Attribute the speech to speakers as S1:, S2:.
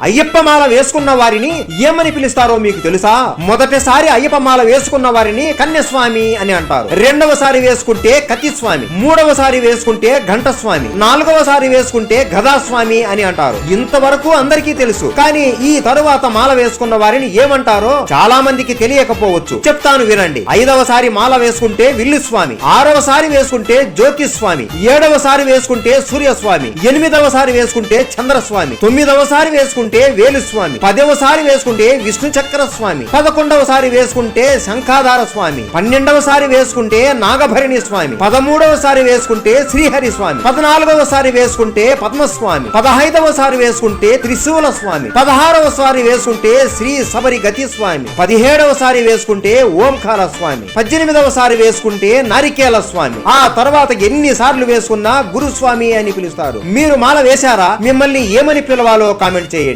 S1: అయ్యప్ప మాల వేసుకున్న వారిని ఏమని పిలుస్తారో మీకు తెలుసా? మొదటిసారి అయ్యప్ప మాల వేసుకున్న వారిని కన్యస్వామి అని అంటారు. రెండవసారి వేసుకుంటే కతిస్వామి, మూడవసారి వేసుకుంటే ఘంటస్వామి, నాలుగవసారి వేసుకుంటే గదాస్వామి అని అంటారు. ఇంతవరకు అందరికీ తెలుసు. కానీ ఈ తరువాత మాల వేసుకున్న వారిని ఏమంటారో చాలా మందికి తెలియకపోవచ్చు. చెప్తాను వినండి. 5వసారి మాల వేసుకుంటే విల్లుస్వామి, 6వసారి వేసుకుంటే జ్యోతిస్వామి, 7వసారి వేసుకుంటే సూర్యస్వామి, 8వసారి వేసుకుంటే చంద్రస్వామి, 9వసారి వేసుకుంటే వేలుస్వామి, 10వసారి వేసుకుంటే విష్ణు చక్ర స్వామి, 11వసారి వేసుకుంటే శంఖాధార స్వామి, 12వసారి వేసుకుంటే నాగభరణి స్వామి, 13వసారి వేసుకుంటే శ్రీహరి స్వామి, 14వసారి వేసుకుంటే పద్మస్వామి, 15వసారి వేసుకుంటే త్రిశూల స్వామి, 16వసారి వేసుకుంటే శ్రీ సబరి గతి స్వామి, 17వసారి వేసుకుంటే ఓంకార స్వామి, 18వసారి వేసుకుంటే నారికేల స్వామి. ఆ తర్వాత ఎన్నిసార్లు వేసుకున్నా గురుస్వామి అని పిలుస్తారు. మీరు మాల వేశారా? మిమ్మల్ని ఏమని పిలవాలో కామెంట్ చేయండి.